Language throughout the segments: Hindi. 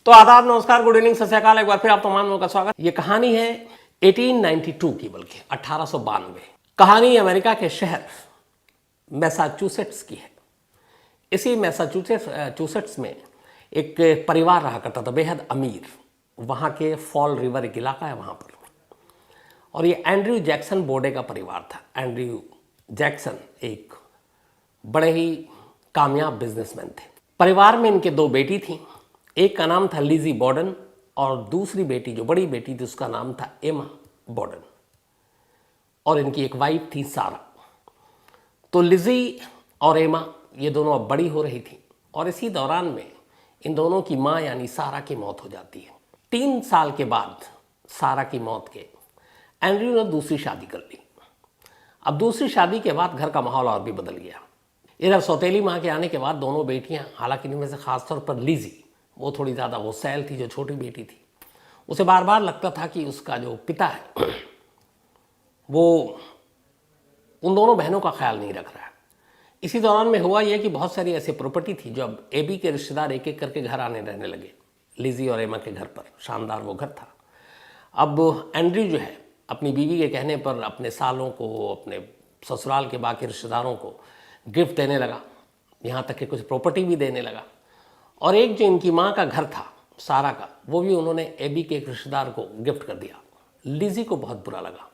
तो आदाब, नमस्कार, गुड इवनिंग, सत श्री अकाल। एक बार फिर आप तमाम लोगों का स्वागत। ये कहानी है 1892 की, बल्कि 1892। कहानी अमेरिका के शहर मैसाचुसेट्स की है। इसी मैसाचुसेट्स में एक परिवार रहा करता था, बेहद अमीर। वहाँ के फॉल रिवर एक इलाका है वहाँ पर, और ये एंड्रयू जैक्सन बोर्डे का परिवार था। एंड्रयू जैक्सन एक बड़े ही कामयाब बिजनेसमैन थे। परिवार में इनके दो बेटी थीं। एक का नाम था लिजी बॉर्डन और दूसरी बेटी, जो बड़ी बेटी थी, उसका नाम था एमा बॉर्डन, और इनकी एक वाइफ थी सारा। तो लिजी और एमा ये दोनों अब बड़ी हो रही थी, और इसी दौरान में इन दोनों की माँ यानी सारा की मौत हो जाती है। 3 साल के बाद सारा की मौत के एंड्रयू ने दूसरी शादी कर ली। अब दूसरी शादी के बाद घर का माहौल और भी बदल गया। इधर सौतेली माँ के आने के बाद दोनों बेटियां, हालांकि इनमें से खासतौर पर लिजी, वो थोड़ी ज़्यादा गुस्सैल थी, जो छोटी बेटी थी। उसे बार बार लगता था कि उसका जो पिता है वो उन दोनों बहनों का ख्याल नहीं रख रहा है। इसी दौरान में हुआ यह कि बहुत सारी ऐसी प्रॉपर्टी थी जो अब एबी के रिश्तेदार एक एक करके घर आने रहने लगे, लिजी और एमा के घर पर। शानदार वो घर था। अब एंड्रयू जो है अपनी बीवी के कहने पर अपने सालों को, अपने ससुराल के बाकी रिश्तेदारों को गिफ्ट देने लगा, यहाँ तक कि कुछ प्रॉपर्टी भी देने लगा। और एक जो इनकी माँ का घर था सारा का, वो भी उन्होंने एबी के एक रिश्तेदार को गिफ्ट कर दिया। लिजी को बहुत बुरा लगा।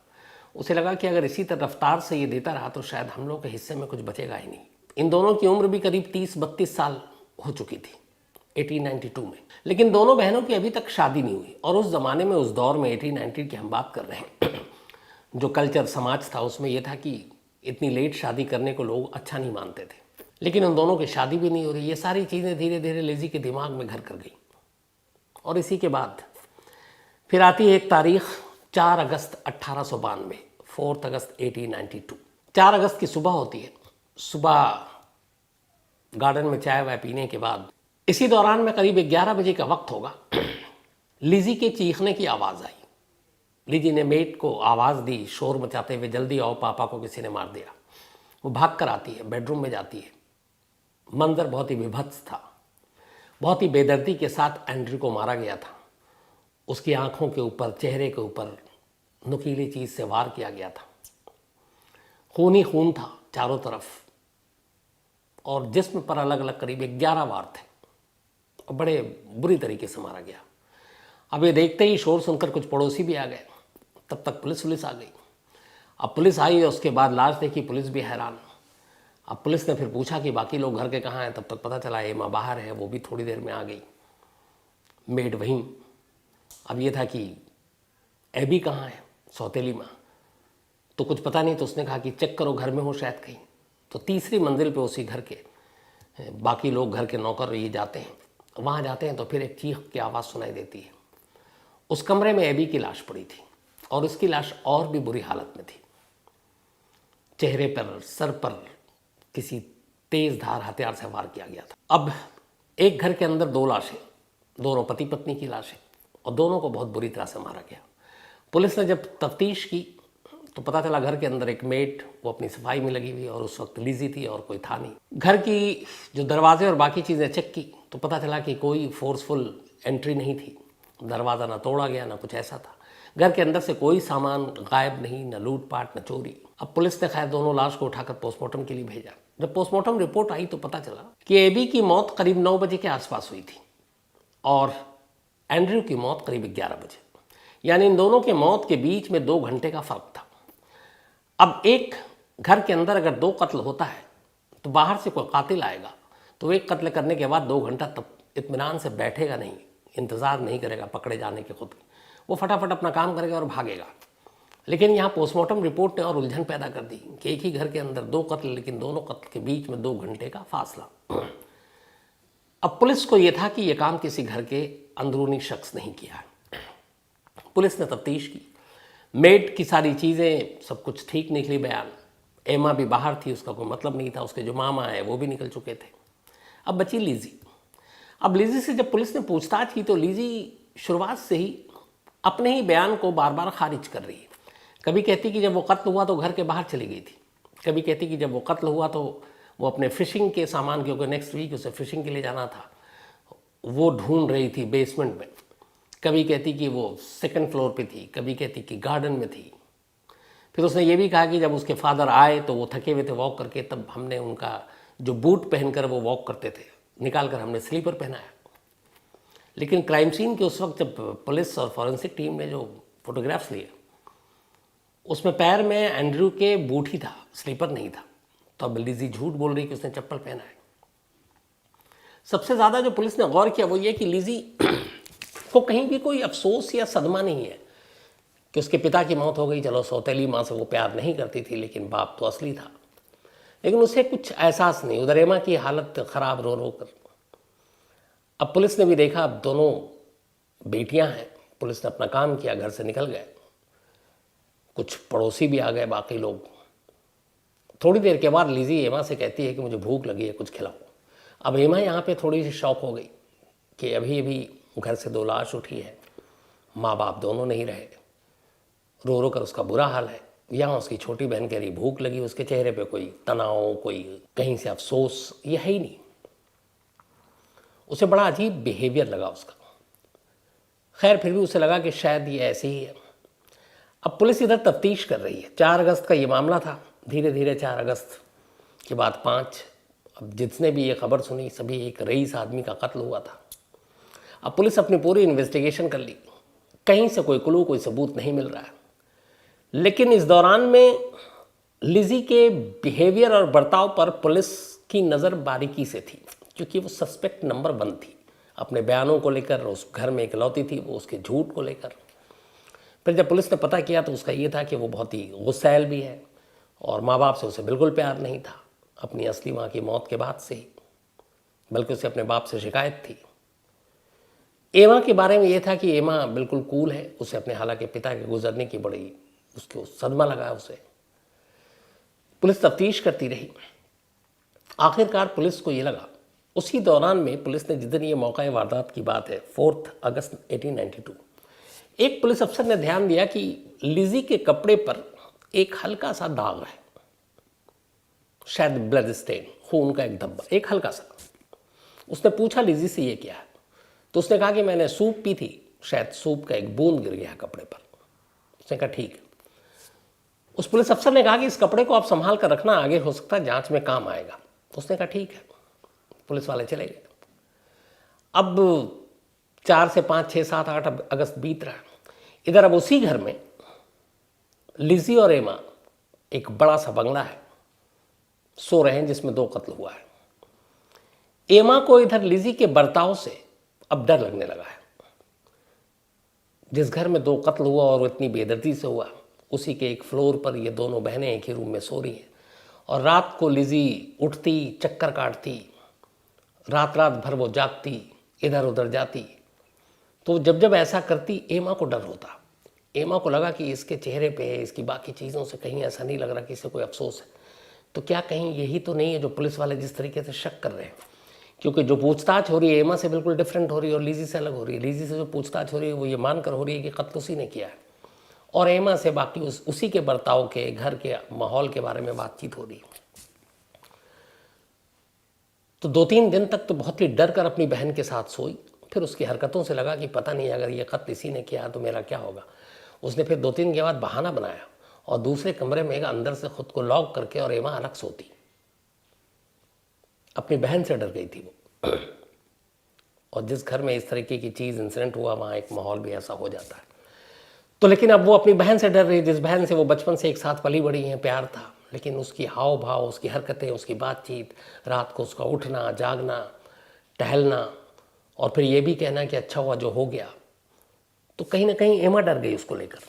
उसे लगा कि अगर इसी तरह रफ्तार से ये देता रहा तो शायद हम लोग के हिस्से में कुछ बचेगा ही नहीं। इन दोनों की उम्र भी करीब 30-32 साल हो चुकी थी 1892 में। लेकिन दोनों बहनों की अभी तक शादी नहीं हुई। और उस ज़माने में, उस दौर में, 1890 की हम बात कर रहे हैं, जो कल्चर समाज था उसमें यह था कि इतनी लेट शादी करने को लोग अच्छा नहीं मानते थे। लेकिन उन दोनों की शादी भी नहीं हो रही। ये सारी चीज़ें धीरे धीरे लिजी के दिमाग में घर कर गई। और इसी के बाद फिर आती है एक तारीख, 4 अगस्त 1892, 4 अगस्त 1892। 4 अगस्त की सुबह होती है। सुबह गार्डन में चाय वाय पीने के बाद, इसी दौरान में करीब 11 बजे का वक्त होगा, लिजी के चीखने की आवाज़ आई। लिजी ने मेट को आवाज़ दी, शोर मचाते हुए, जल्दी आओ, पापा को किसी ने मार दिया। वो भाग कर आती है, बेडरूम में जाती है। मंजर बहुत ही विभत्स था। बहुत ही बेदर्दी के साथ एंड्रयू को मारा गया था। उसकी आंखों के ऊपर, चेहरे के ऊपर नुकीली चीज़ से वार किया गया था। खून ही खून था चारों तरफ, और जिस्म पर अलग अलग करीब 11 वार थे, और बड़े बुरी तरीके से मारा गया। अब ये देखते ही शोर सुनकर कुछ पड़ोसी भी आ गए। तब तक पुलिस आ गई। अब पुलिस आई और उसके बाद लाश देखी, पुलिस भी हैरान। अब पुलिस ने फिर पूछा कि बाकी लोग घर के कहाँ हैं। तब तक पता चला एमा बाहर है, वो भी थोड़ी देर में आ गई, मेड वहीं। अब ये था कि एबी कहाँ है, सौतेली माँ, तो कुछ पता नहीं। तो उसने कहा कि चेक करो, घर में हो शायद कहीं। तो तीसरी मंजिल पे उसी घर के बाकी लोग, घर के नौकर ये जाते हैं, वहाँ जाते हैं तो फिर एक चीख की आवाज़ सुनाई देती है। उस कमरे में एबी की लाश पड़ी थी, और उसकी लाश और भी बुरी हालत में थी। चेहरे पर, सर पर किसी तेज धार हथियार से वार किया गया था। अब एक घर के अंदर 2 लाशें, दोनों पति पत्नी की लाशें, और दोनों को बहुत बुरी तरह से मारा गया। पुलिस ने जब तफ्तीश की तो पता चला घर के अंदर एक मेड, वो अपनी सफाई में लगी हुई, और उस वक्त लिजी थी और कोई था नहीं। घर की जो दरवाजे और बाकी चीज़ें चेक की तो पता चला कि कोई फोर्सफुल एंट्री नहीं थी। दरवाज़ा ना तोड़ा गया, ना कुछ ऐसा था। घर के अंदर से कोई सामान गायब नहीं, न लूटपाट, न चोरी। अब पुलिस ने खैर दोनों लाश को उठाकर पोस्टमार्टम के लिए भेजा। जब पोस्टमार्टम रिपोर्ट आई तो पता चला कि एबी की मौत करीब 9 बजे के आसपास हुई थी, और एंड्रयू की मौत करीब 11 बजे। यानी इन दोनों के मौत के बीच में 2 घंटे का फ़र्क था। अब एक घर के अंदर अगर 2 कत्ल होता है तो बाहर से कोई कातिल आएगा तो एक कत्ल करने के बाद 2 घंटा तब इत्मीनान से बैठेगा नहीं, इंतज़ार नहीं करेगा पकड़े जाने के खुद। वो फटाफट अपना काम करेगा और भागेगा। लेकिन यहाँ पोस्टमार्टम रिपोर्ट ने और उलझन पैदा कर दी कि एक ही घर के अंदर 2 कत्ल, लेकिन दोनों कत्ल के बीच में 2 घंटे का फासला। अब पुलिस को यह था कि यह काम किसी घर के अंदरूनी शख्स नहीं किया है। पुलिस ने तफ्तीश की, मेड की सारी चीज़ें, सब कुछ ठीक निकली बयान। एमा भी बाहर थी, उसका कोई मतलब नहीं था। उसके जो मामा है वो भी निकल चुके थे। अब बची लिजी। अब लिजी से जब पुलिस ने पूछताछ की तो लिजी शुरुआत से ही अपने ही बयान को बार बार खारिज कर रही है। कभी कहती कि जब वो कत्ल हुआ तो घर के बाहर चली गई थी, कभी कहती कि जब वो कत्ल हुआ तो वो अपने फ़िशिंग के सामान, क्योंकि नेक्स्ट वीक उसे फ़िशिंग के लिए जाना था, वो ढूंढ रही थी बेसमेंट में। कभी कहती कि वो सेकंड फ्लोर पे थी, कभी कहती कि गार्डन में थी। फिर उसने ये भी कहा कि जब उसके फादर आए तो वो थके हुए थे वॉक करके, तब हमने उनका जो बूट पहनकर वो वॉक करते थे निकाल कर हमने स्लीपर पहनाया। लेकिन क्राइम सीन के उस वक्त जब पुलिस और फॉरेंसिक टीम ने जो फोटोग्राफ्स लिए, उसमें पैर में एंड्रयू के बूट ही था, स्लीपर नहीं था। तो अब लिज़ी झूठ बोल रही कि उसने चप्पल पहना है। सबसे ज़्यादा जो पुलिस ने गौर किया वो ये कि लिज़ी को कहीं भी कोई अफसोस या सदमा नहीं है कि उसके पिता की मौत हो गई। चलो, सौतेली माँ से वो प्यार नहीं करती थी, लेकिन बाप तो असली था। लेकिन उसे कुछ एहसास नहीं। उधर एमा की हालत ख़राब रो रो कर। अब पुलिस ने भी देखा, अब दोनों बेटियां हैं। पुलिस ने अपना काम किया, घर से निकल गए। कुछ पड़ोसी भी आ गए, बाकी लोग। थोड़ी देर के बाद लिज़ी एमा से कहती है कि मुझे भूख लगी है, कुछ खिलाओ। अब एमा यहाँ पे थोड़ी सी शॉक हो गई कि अभी अभी घर से 2 लाश उठी है, माँ बाप दोनों नहीं रहे, रो रो कर उसका बुरा हाल है। यहाँ उसकी छोटी बहन कह रही भूख लगी, उसके चेहरे पे कोई तनाव, कोई कहीं से अफसोस, ये है ही नहीं। उसे बड़ा अजीब बिहेवियर लगा उसका। खैर, फिर भी उसे लगा कि शायद ये ऐसे ही है। अब पुलिस इधर तफ्तीश कर रही है। 4 अगस्त का ये मामला था। धीरे धीरे 4 अगस्त के बाद 5। अब जिसने भी ये खबर सुनी, सभी एक रईस आदमी का कत्ल हुआ था। अब पुलिस अपनी पूरी इन्वेस्टिगेशन कर ली, कहीं से कोई क्लू, कोई सबूत नहीं मिल रहा है। लेकिन इस दौरान में लिज़ी के बिहेवियर और बर्ताव पर पुलिस की नज़र बारीकी से थी, क्योंकि वो सस्पेक्ट नंबर 1 थी। अपने बयानों को लेकर, उस घर में इकलौती थी, वो उसके झूठ को लेकर। फिर जब पुलिस ने पता किया तो उसका ये था कि वो बहुत ही गुस्सैल भी है और माँ बाप से उसे बिल्कुल प्यार नहीं था, अपनी असली माँ की मौत के बाद से ही। बल्कि उसे अपने बाप से शिकायत थी। एमा के बारे में ये था कि एमा बिल्कुल कूल है। उसे अपने हालांकि पिता के गुजरने की बड़ी उसको सदमा लगा उसे। पुलिस तफ्तीश करती रही। आखिरकार पुलिस को ये लगा, उसी दौरान में पुलिस ने, जिस दिन ये मौका वारदात की बात है, 4 अगस्त 1892, एक पुलिस अफसर ने ध्यान दिया कि लिज़ी के कपड़े पर एक हल्का सा दाग है, शायद ब्लड स्टेन, खून का एक धब्बा, एक हल्का सा। उसने पूछा लिज़ी से ये क्या है, तो उसने कहा कि मैंने सूप पी थी, शायद सूप का एक बूंद गिर गया कपड़े पर। उसने कहा ठीक है। उस पुलिस अफसर ने कहा कि इस कपड़े को आप संभाल कर रखना, आगे हो सकता है जांच में काम आएगा। उसने कहा ठीक है। पुलिस वाले चले गए। अब 4 से 5, 6, 7, 8 अगस्त बीत रहा है। इधर अब उसी घर में लिज़ी और एमा, एक बड़ा सा बंगला है, सो रहे हैं जिसमें 2 कत्ल हुआ है। एमा को इधर लिज़ी के बर्ताव से अब डर लगने लगा है। जिस घर में 2 कत्ल हुआ और वो इतनी बेदर्दी से हुआ, उसी के एक फ्लोर पर ये दोनों बहनें एक ही रूम में सो रही हैं। और रात को लिज़ी उठती, चक्कर काटती, रात रात भर वो जागती, इधर उधर जाती। तो जब जब ऐसा करती, एमा को डर होता। एमा को लगा कि इसके चेहरे पे, इसकी बाकी चीज़ों से कहीं ऐसा नहीं लग रहा कि इसे कोई अफसोस है। तो क्या कहीं यही तो नहीं है जो पुलिस वाले जिस तरीके से शक कर रहे हैं? क्योंकि जो पूछताछ हो रही है एमा से बिल्कुल डिफरेंट हो रही है और लिज़ी से अलग हो रही है। लिज़ी से जो पूछताछ हो रही है वो ये मानकर हो रही है कि कत्ल उसी ने किया है, और एमा से बाकी उसी के बर्ताव के, घर के माहौल के बारे में बातचीत हो रही है। तो 2-3 दिन तक तो बहुत ही डर कर अपनी बहन के साथ सोई। फिर उसकी हरकतों से लगा कि पता नहीं अगर ये कत्ल इसी ने किया तो मेरा क्या होगा। उसने फिर 2-3 दिन के बाद बहाना बनाया और दूसरे कमरे में अंदर से खुद को लॉक करके और एमा अलग सोती। अपनी बहन से डर गई थी वो। और जिस घर में इस तरीके की चीज़ इंसिडेंट हुआ, वहाँ एक माहौल भी ऐसा हो जाता है। तो लेकिन अब वो अपनी बहन से डर रही, जिस बहन से वो बचपन से एक साथ पली बड़ी हैं, प्यार था। लेकिन उसकी हाव भाव, उसकी हरकतें, उसकी बातचीत, रात को उसका उठना, जागना, टहलना, और फिर ये भी कहना कि अच्छा हुआ जो हो गया, तो कहीं ना कहीं एमा डर गई उसको लेकर।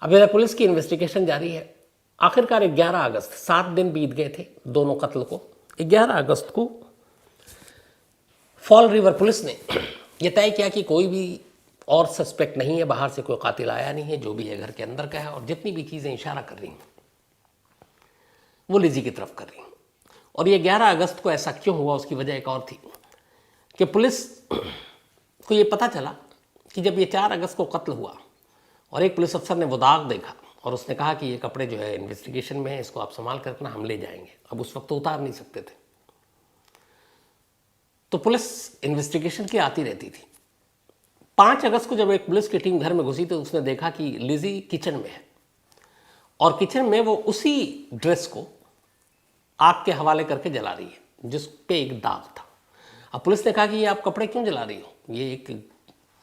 अब इधर पुलिस की इन्वेस्टिगेशन जारी है। आखिरकार 11 अगस्त, 7 दिन बीत गए थे दोनों कत्ल को। 11 अगस्त को फॉल रिवर पुलिस ने यह तय किया कि कोई भी और सस्पेक्ट नहीं है, बाहर से कोई कातिल आया नहीं है, जो भी है घर के अंदर का है, और जितनी भी चीज़ें इशारा कर रही हैं वो लिज़ी की तरफ कर रही हैं। और ये 11 अगस्त को ऐसा क्यों हुआ, उसकी वजह एक और थी कि पुलिस को ये पता चला कि जब ये 4 अगस्त को कत्ल हुआ और एक पुलिस अफसर ने वो दाग देखा और उसने कहा कि ये कपड़े जो है इन्वेस्टिगेशन में है, इसको आप संभाल कर रखना, हम ले जाएंगे। अब उस वक्त तो उतार नहीं सकते थे। तो पुलिस इन्वेस्टिगेशन की आती रहती थी। 5 अगस्त को जब एक पुलिस की टीम घर में घुसी तो उसने देखा कि लिजी किचन में है और किचन में वो उसी ड्रेस को आग के हवाले करके जला रही है जिस पे एक दाग था। अब पुलिस ने कहा कि ये आप कपड़े क्यों जला रही हो, ये एक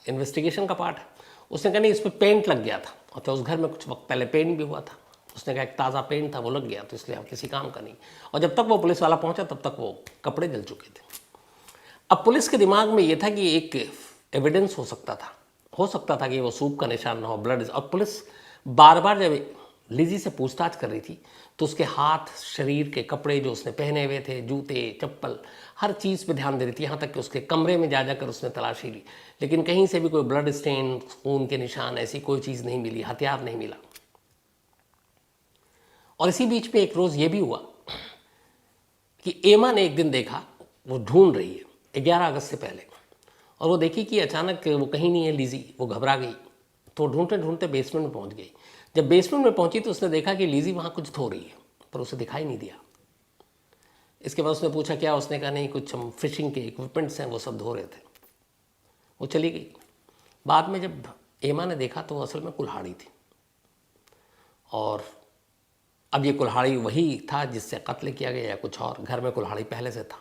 इन्वेस्टिगेशन का पार्ट है। उसने कहा नहीं, इस पर पेंट लग गया था और तो उस घर में कुछ वक्त पहले पेंट भी हुआ था। उसने कहा एक ताज़ा पेंट था वो लग गया तो इसलिए आप किसी काम का नहीं। और जब तक वो पुलिस वाला पहुंचा तब तक वो कपड़े जल चुके थे। अब पुलिस के दिमाग में ये था कि एक एविडेंस हो सकता था कि वो सूप का निशान ना हो, ब्लड। और पुलिस बार बार जब लिजी से पूछताछ कर रही थी तो उसके हाथ, शरीर के कपड़े जो उसने पहने हुए थे, जूते, चप्पल, हर चीज़ पे ध्यान दे रही थी। यहाँ तक कि उसके कमरे में जा जाकर उसने तलाशी ली, लेकिन कहीं से भी कोई ब्लड स्टेन, खून के निशान, ऐसी कोई चीज़ नहीं मिली, हथियार नहीं मिला। और इसी बीच में एक रोज़ ये भी हुआ कि एमा ने एक दिन देखा, वो ढूंढ रही है 11 अगस्त से पहले, और वो देखी कि अचानक वो कहीं नहीं है लिजी। वो घबरा गई तो ढूंढते ढूंढते बेसमेंट में पहुंच गई। जब बेसमेंट में पहुंची तो उसने देखा कि लिजी वहाँ कुछ धो रही है, पर उसे दिखाई नहीं दिया। इसके बाद उसने पूछा क्या, उसने कहा नहीं, कुछ हम फिशिंग के इक्विपमेंट्स हैं वो सब धो रहे थे। वो चली गई। बाद में जब एमा ने देखा तो वो असल में कुल्हाड़ी थी, और अब ये कुल्हाड़ी वही था जिससे कत्ल किया गया या कुछ और, घर में कुल्हाड़ी पहले से था,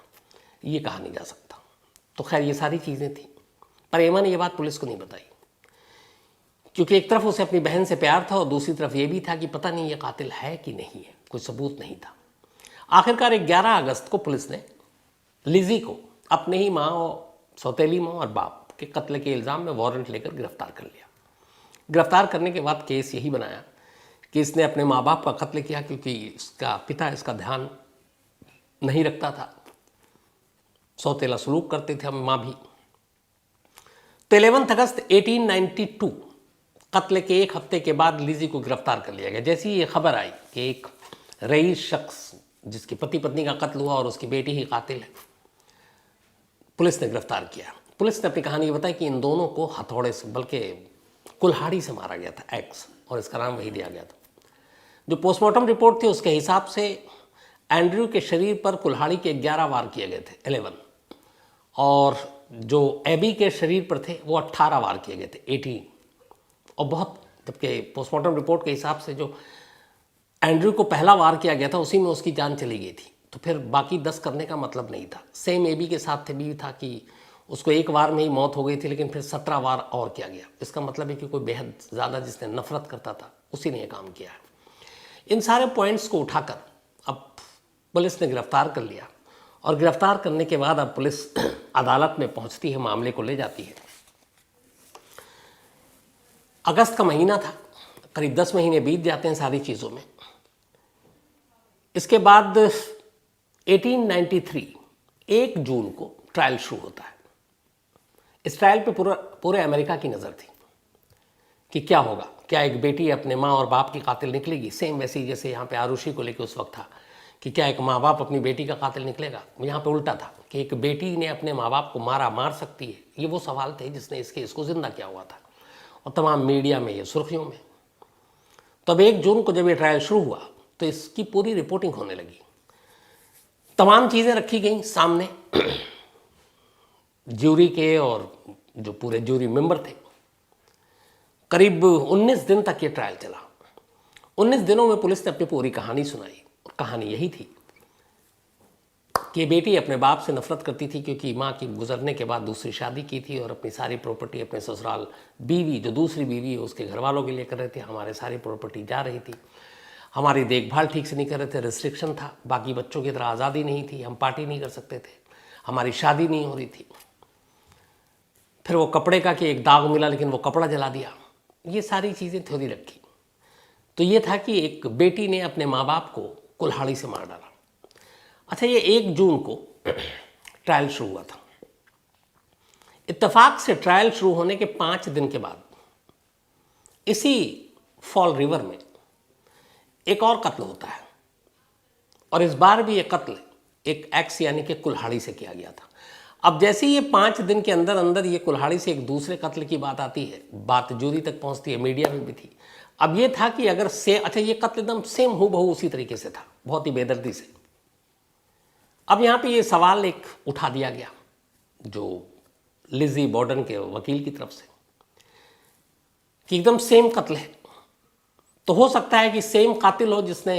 ये कहा नहीं जा सकता। तो खैर ये सारी चीज़ें थी, पर एमा ने ये बात पुलिस को नहीं बताई, क्योंकि एक तरफ उसे अपनी बहन से प्यार था और दूसरी तरफ ये भी था कि पता नहीं ये कातिल है कि नहीं है, कोई सबूत नहीं था। आखिरकार 11 अगस्त को पुलिस ने लिजी को अपने ही माँ और सौतेली माँ और बाप के कत्ल के इल्ज़ाम में वारंट लेकर गिरफ्तार कर लिया। गिरफ्तार करने के बाद केस यही बनाया कि इसने अपने माँ बाप का कत्ल किया क्योंकि इसका पिता इसका ध्यान नहीं रखता था, सौतेला सलूक करते थे, हम माँ भी। तो 11 अगस्त 1892 कत्ल के एक हफ्ते के बाद लिजी को गिरफ्तार कर लिया गया। जैसे ही ये खबर आई कि एक रईस शख्स जिसके पति पत्नी का कत्ल हुआ और उसकी बेटी ही कातिल है, पुलिस ने गिरफ्तार किया। पुलिस ने अपनी कहानी बताई कि इन दोनों को हथौड़े से, बल्कि कुल्हाड़ी से मारा गया था, एक्स, और इसका नाम वही दिया गया था। जो पोस्टमार्टम रिपोर्ट थी उसके हिसाब से एंड्रयू के शरीर पर कुल्हाड़ी के 11 वार किए गए थे, 11, और जो एबी के शरीर पर थे वो 18 वार किए गए थे, 18। और बहुत, जबकि पोस्टमार्टम रिपोर्ट के हिसाब से जो एंड्रयू को पहला वार किया गया था उसी में उसकी जान चली गई थी, तो फिर बाकी 10 करने का मतलब नहीं था। सेम एबी के साथ थे भी था कि उसको एक वार में ही मौत हो गई थी, लेकिन फिर 17 वार और किया गया। इसका मतलब है कि कोई बेहद ज़्यादा जिसने नफरत करता था उसी ने यह काम किया है। इन सारे पॉइंट्स को उठाकर अब पुलिस ने गिरफ्तार कर लिया, और गिरफ्तार करने के बाद अब पुलिस अदालत में पहुंचती है, मामले को ले जाती है। अगस्त का महीना था, करीब 10 महीने बीत जाते हैं सारी चीज़ों में। इसके बाद 1893 1 जून को ट्रायल शुरू होता है। इस ट्रायल पे पूरे अमेरिका की नज़र थी कि क्या होगा, क्या एक बेटी अपने माँ और बाप की कातिल निकलेगी, सेम वैसे ही जैसे यहाँ पे आरुषि को लेकर उस वक्त था कि क्या एक माँ बाप अपनी बेटी का कातिल निकलेगा। यहाँ पे उल्टा था कि एक बेटी ने अपने माँ बाप को मार सकती है। ये वो सवाल थे जिसने इसको जिंदा किया हुआ था, और तमाम मीडिया में, ये सुर्खियों में। तब 1 जून को जब ये ट्रायल शुरू हुआ तो इसकी पूरी रिपोर्टिंग होने लगी, तमाम चीज़ें रखी गई सामने ज्यूरी के, और जो पूरे ज्यूरी मेंबर थे। करीब 19 दिन तक ये ट्रायल चला। 19 दिनों में पुलिस ने अपनी पूरी कहानी सुनाई, और कहानी यही थी कि बेटी अपने बाप से नफरत करती थी क्योंकि माँ की गुजरने के बाद दूसरी शादी की थी, और अपनी सारी प्रॉपर्टी अपने ससुराल बीवी, जो दूसरी बीवी है, उसके घर वालों के लिए कर रहे थे। हमारे सारी प्रॉपर्टी जा रही थी, हमारी देखभाल ठीक से नहीं कर रहे थे, रिस्ट्रिक्शन था, बाकी बच्चों की तरह आज़ादी नहीं थी, हम पार्टी नहीं कर सकते थे, हमारी शादी नहीं हो रही थी। फिर वो कपड़े का कि एक दाग मिला लेकिन वो कपड़ा जला दिया, ये सारी चीज़ें थोड़ी रखी। तो ये था कि एक बेटी ने अपने माँ बाप को कुल्हाड़ी से मार डाला। अच्छा, ये 1 जून को ट्रायल शुरू हुआ था। इत्तेफाक से ट्रायल शुरू होने के 5 दिन के बाद इसी फॉल रिवर में एक और कत्ल होता है, और इस बार भी ये कत्ल एक एक्स यानी कि कुल्हाड़ी से किया गया था। अब जैसे ये 5 दिन के अंदर अंदर ये कुल्हाड़ी से एक दूसरे कत्ल की बात आती है, बात ज्यूरी तक पहुंचती है, मीडिया में भी थी। अब ये था कि अगर अच्छा, ये कत्ल एकदम सेम हूबहू उसी तरीके से था, बहुत ही बेदर्दी से। अब यहाँ पे ये सवाल एक उठा दिया गया जो लिजी बॉर्डन के वकील की तरफ से कि एकदम सेम कत्ल है। तो हो सकता है कि सेम कातिल हो जिसने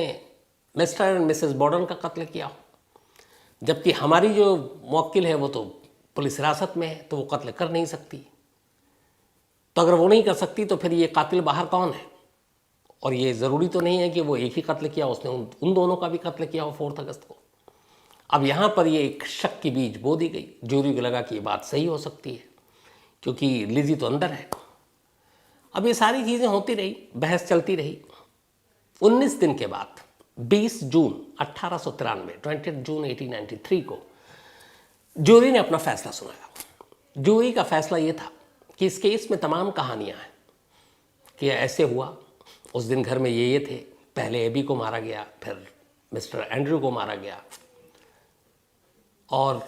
मिस्टर एंड मिसेस बॉर्डन का कत्ल किया हो, जबकि हमारी जो मुवक्किल है वो तो पुलिस हिरासत में है, तो वो कत्ल कर नहीं सकती। तो अगर वो नहीं कर सकती तो फिर ये कातिल बाहर कौन है? और ये ज़रूरी तो नहीं है कि वो एक ही कत्ल किया, उसने उन दोनों का भी कत्ल किया हो 4 अगस्त को। अब यहाँ पर ये एक शक की बीज बो दी गई। ज्यूरी को लगा कि ये बात सही हो सकती है क्योंकि लिजी तो अंदर है। अब ये सारी चीज़ें होती रही, बहस चलती रही। 19 दिन के बाद 20 जून 1893 20 जून 1893 को ज्यूरी ने अपना फैसला सुनाया। ज्यूरी का फैसला ये था कि इस केस में तमाम कहानियाँ हैं कि ऐसे हुआ, उस दिन घर में ये थे, पहले एबी को मारा गया, फिर मिस्टर एंड्रू को मारा गया, और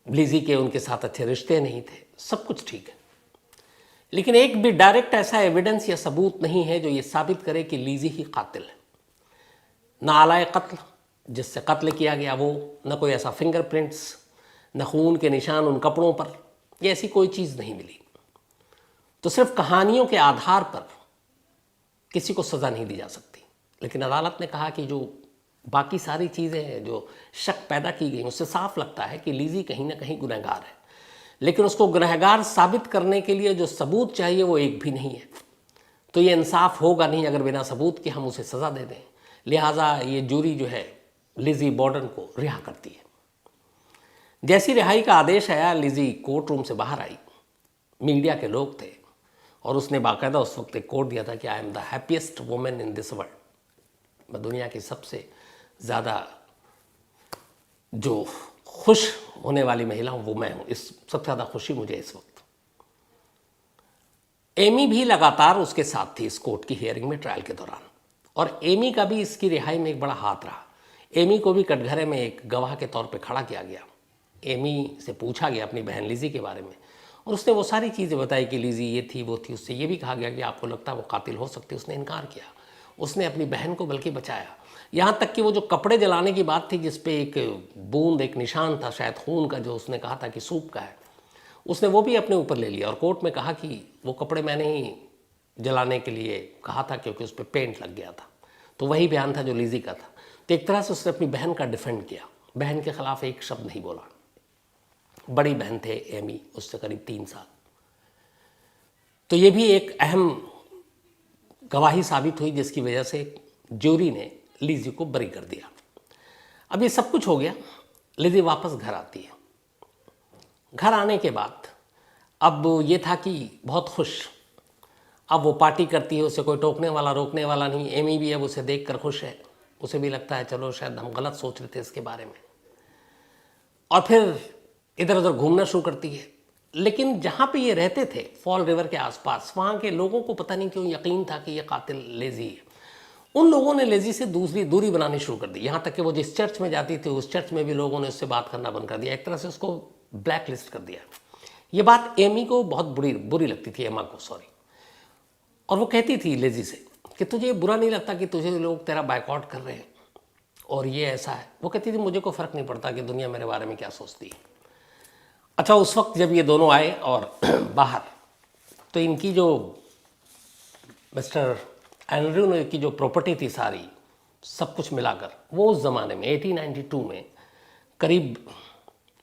लिजी के उनके साथ अच्छे रिश्ते नहीं थे, सब कुछ ठीक है। लेकिन एक भी डायरेक्ट ऐसा एविडेंस या सबूत नहीं है जो ये साबित करे कि लिजी ही कातिल है। ना आलाए कत्ल जिससे कत्ल किया गया वो, न कोई ऐसा फिंगरप्रिंट्स, न खून के निशान उन कपड़ों पर, ये ऐसी कोई चीज़ नहीं मिली। तो सिर्फ कहानियों के आधार पर किसी को सज़ा नहीं दी जा सकती। लेकिन अदालत ने कहा कि जो बाकी सारी चीज़ें हैं जो शक पैदा की गई, उससे साफ लगता है कि लिजी कहीं ना कहीं गुनहगार है। लेकिन उसको गुनहगार साबित करने के लिए जो सबूत चाहिए वो एक भी नहीं है। तो ये इंसाफ होगा नहीं अगर बिना सबूत के हम उसे सज़ा दे दें। लिहाजा ये ज्यूरी जो है लिजी बॉर्डन को रिहा करती है। जैसी रिहाई का आदेश आया, लिजी कोर्ट रूम से बाहर आई। मीडिया के लोग थे और उसने बाकायदा उस वक्त एक कोट दिया था कि I am the happiest women in this world. मैं दुनिया की सबसे ज़्यादा जो खुश होने वाली महिला हूँ वो मैं हूँ, इस सबसे ज़्यादा खुशी मुझे इस वक्त। एमी भी लगातार उसके साथ थी इस कोर्ट की हियरिंग में, ट्रायल के दौरान, और एमी का भी इसकी रिहाई में एक बड़ा हाथ रहा। एमी को भी कटघरे में एक गवाह के तौर पे खड़ा किया गया। एमी से पूछा गया अपनी बहन लिजी के बारे में और उसने वो सारी चीज़ें बताई कि लिजी ये थी वो थी। उससे ये भी कहा गया कि आपको लगता है वो कातिल हो सकती है। उसने इनकार किया। उसने अपनी बहन को बल्कि बचाया। यहाँ तक कि वो जो कपड़े जलाने की बात थी जिस पे एक बूंद, एक निशान था शायद खून का, जो उसने कहा था कि सूप का है, उसने वो भी अपने ऊपर ले लिया और कोर्ट में कहा कि वो कपड़े मैंने ही जलाने के लिए कहा था क्योंकि उस पर पेंट लग गया था। तो वही बयान था जो लिजी का था। तो एक तरह से उसने अपनी बहन का डिफेंड किया, बहन के खिलाफ एक शब्द नहीं बोला। बड़ी बहन थे एमी, उससे करीब 3 साल। तो ये भी एक अहम गवाही साबित हुई जिसकी वजह से ज्यूरी ने लिजी को बरी कर दिया। अब ये सब कुछ हो गया, लिजी वापस घर आती है। घर आने के बाद अब ये था कि बहुत खुश, अब वो पार्टी करती है, उसे कोई टोकने वाला रोकने वाला नहीं। एमी भी अब उसे देखकर खुश है, उसे भी लगता है चलो शायद हम गलत सोच रहे थे इसके बारे में। और फिर इधर उधर घूमना शुरू करती है। लेकिन जहाँ पे ये रहते थे फॉल रिवर के आसपास, वहाँ के लोगों को पता नहीं क्यों यकीन था कि ये कातिल लेजी है। उन लोगों ने लेजी से दूरी बनानी शुरू कर दी। यहाँ तक कि वो जिस चर्च में जाती थी उस चर्च में भी लोगों ने उससे बात करना बंद कर दिया, एक तरह से उसको ब्लैक लिस्ट कर दिया। ये बात एमी को बहुत बुरी लगती थी, एमा को, सॉरी। और वो कहती थी लेजी से कि तुझे बुरा नहीं लगता कि तुझे लोग तेरा बायकॉट कर रहे हैं और ये ऐसा है। वो कहती थी मुझे कोई फ़र्क नहीं पड़ता कि दुनिया मेरे बारे में क्या सोचती है। अच्छा, उस वक्त जब ये दोनों आए और बाहर, तो इनकी जो मिस्टर एंड्रू ने की जो प्रॉपर्टी थी सारी, सब कुछ मिलाकर वो उस ज़माने में 1892 में करीब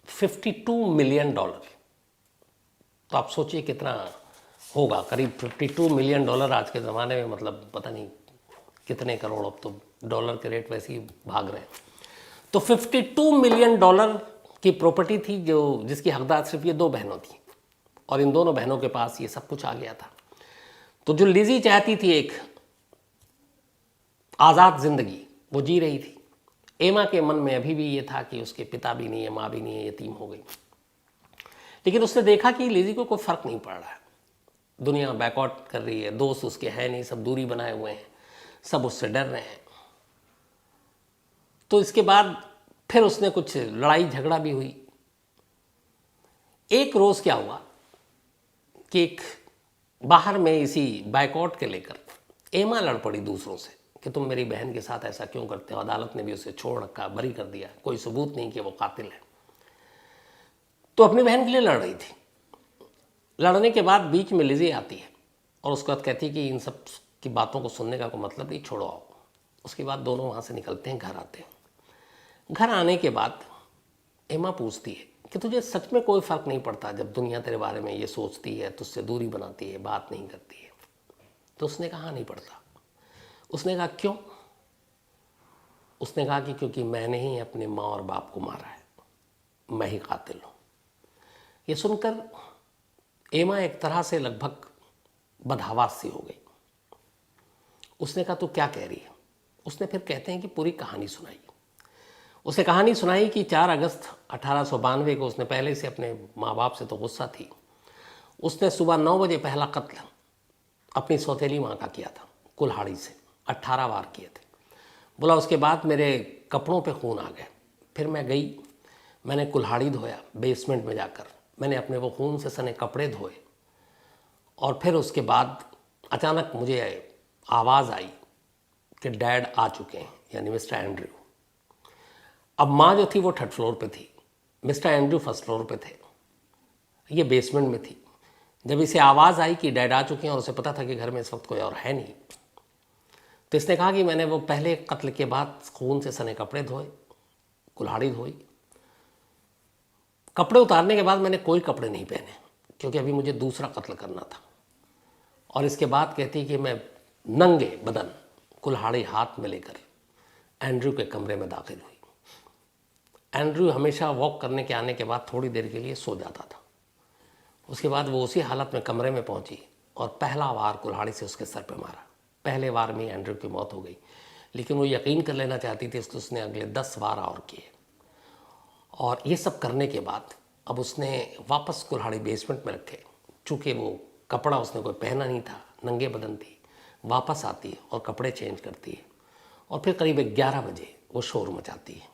$52 मिलियन। तो आप सोचिए कितना होगा, करीब $52 मिलियन आज के ज़माने में, मतलब पता नहीं कितने करोड़। अब तो डॉलर के रेट वैसे ही भाग रहे हैं। तो $52 मिलियन की प्रॉपर्टी थी जो जिसकी हकदार सिर्फ ये 2 बहनों थी, और इन दोनों बहनों के पास ये सब कुछ आ गया था। तो जो लिजी चाहती थी एक आज़ाद ज़िंदगी, वो जी रही थी। एमा के मन में अभी भी ये था कि उसके पिता भी नहीं है, माँ भी नहीं है, यतीम हो गई। लेकिन उसने देखा कि लिजी को कोई फ़र्क नहीं पड़ रहा है, दुनिया बैकआउट कर रही है, दोस्त उसके हैं नहीं, सब दूरी बनाए हुए हैं, सब उससे डर रहे हैं। तो इसके बाद फिर उसने कुछ लड़ाई झगड़ा भी हुई। एक रोज़ क्या हुआ कि एक बाहर में इसी बायकॉट के लेकर एमा लड़ पड़ी दूसरों से कि तुम मेरी बहन के साथ ऐसा क्यों करते हो। अदालत ने भी उसे छोड़ रखा, बरी कर दिया, कोई सबूत नहीं कि वो कातिल है। तो अपनी बहन के लिए लड़ रही थी। लड़ने के बाद बीच में लिजी आती है और उसके बाद कहती है कि इन सब की बातों को सुनने का कोई मतलब नहीं, छोड़ो आओ। उसके बाद दोनों वहाँ से निकलते हैं, घर आते हैं। घर आने के बाद एमा पूछती है कि तुझे सच में कोई फ़र्क नहीं पड़ता जब दुनिया तेरे बारे में ये सोचती है, तुझसे दूरी बनाती है, बात नहीं करती है? तो उसने कहा नहीं पड़ता। उसने कहा क्यों? उसने कहा कि क्योंकि मैंने ही अपने माँ और बाप को मारा है, मैं ही कातिल हूँ। ये सुनकर एमा एक तरह से लगभग बदहवास सी हो गई। उसने कहा तू क्या कह रही है? उसने फिर कहते हैं कि पूरी कहानी सुनाई। उसने कहानी सुनाई कि 4 अगस्त 1892 को उसने पहले से अपने माँ बाप से तो गुस्सा थी, उसने सुबह 9 बजे पहला कत्ल अपनी सौतेली माँ का किया था, कुल्हाड़ी से 18 वार किए थे। बोला उसके बाद मेरे कपड़ों पे खून आ गए। फिर मैं गई, मैंने कुल्हाड़ी धोया बेसमेंट में जाकर, मैंने अपने वो खून से सने कपड़े धोए और फिर उसके बाद अचानक मुझे आवाज़ आई कि डैड आ चुके हैं, यानी मिस्टर एंड्रयू। अब माँ जो थी वो 3rd फ्लोर पे थी, मिस्टर एंड्रयू 1st फ्लोर पे थे, ये बेसमेंट में थी। जब इसे आवाज़ आई कि डैड आ चुके हैं और उसे पता था कि घर में इस वक्त कोई और है नहीं, तो इसने कहा कि मैंने वो पहले कत्ल के बाद खून से सने कपड़े धोए, कुल्हाड़ी धोई। कपड़े उतारने के बाद मैंने कोई कपड़े नहीं पहने क्योंकि अभी मुझे दूसरा कत्ल करना था। और इसके बाद कहती कि मैं नंगे बदन कुल्हाड़ी हाथ में लेकर एंड्रयू के कमरे में दाखिल हुई। एंड्रयू हमेशा वॉक करने के आने के बाद थोड़ी देर के लिए सो जाता था। उसके बाद वो उसी हालत में कमरे में पहुंची और पहला वार कुल्हाड़ी से उसके सर पे मारा। पहले वार में एंड्रयू की मौत हो गई, लेकिन वो यकीन कर लेना चाहती थी, इसलिए उसने अगले 10 वार और किए। और ये सब करने के बाद अब उसने वापस कुल्हाड़ी बेसमेंट में रखे। चूँकि वो कपड़ा उसने कोई पहना नहीं था, नंगे बदन थी, वापस आती है और कपड़े चेंज करती है और फिर करीब 11 बजे वो शोर मचाती है।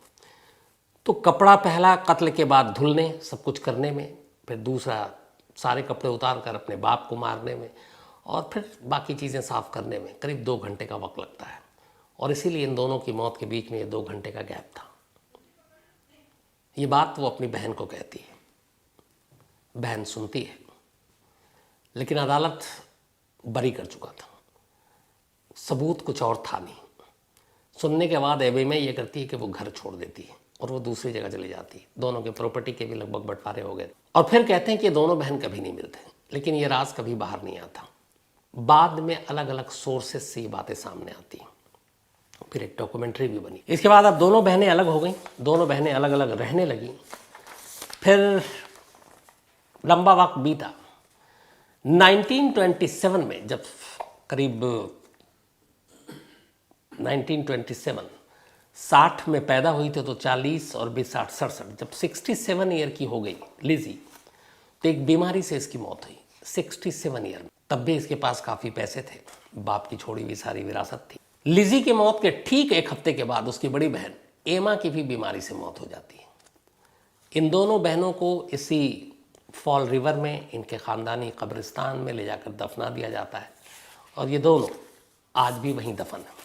तो कपड़ा पहला कत्ल के बाद धुलने, सब कुछ करने में, फिर दूसरा सारे कपड़े उतार कर अपने बाप को मारने में और फिर बाकी चीज़ें साफ़ करने में करीब 2 घंटे का वक्त लगता है। और इसीलिए इन दोनों की मौत के बीच में ये 2 घंटे का गैप था। ये बात वो अपनी बहन को कहती है, बहन सुनती है, लेकिन अदालत बरी कर चुका था, सबूत कुछ और था नहीं। सुनने के बाद एबेमा ये करती है कि वो घर छोड़ देती है और वो दूसरी जगह चली जाती है। दोनों के प्रॉपर्टी के भी लगभग बंटवारे हो गए और फिर कहते हैं कि दोनों बहन कभी नहीं मिलते, लेकिन ये राज कभी बाहर नहीं आता। बाद में अलग अलग सोर्सेस से ये बातें सामने आती हैं, फिर एक डॉक्यूमेंट्री भी बनी। इसके बाद अब दोनों बहनें अलग हो गई, दोनों बहनें अलग अलग रहने लगी। फिर लंबा वक्त बीता। 1927 में, जब करीब 1927 60 में पैदा हुई थी, तो 40 और 20 60 67, जब 67 ईयर की हो गई लिजी, तो एक बीमारी से इसकी मौत हुई 67 ईयर में। तब भी इसके पास काफ़ी पैसे थे, बाप की छोड़ी हुई सारी विरासत थी। लिजी की मौत के ठीक 1 हफ्ते के बाद उसकी बड़ी बहन एमा की भी बीमारी से मौत हो जाती है। इन दोनों बहनों को इसी फॉल रिवर में इनके ख़ानदानी कब्रिस्तान में ले जाकर दफना दिया जाता है और ये दोनों आज भी वहीं दफन हैं।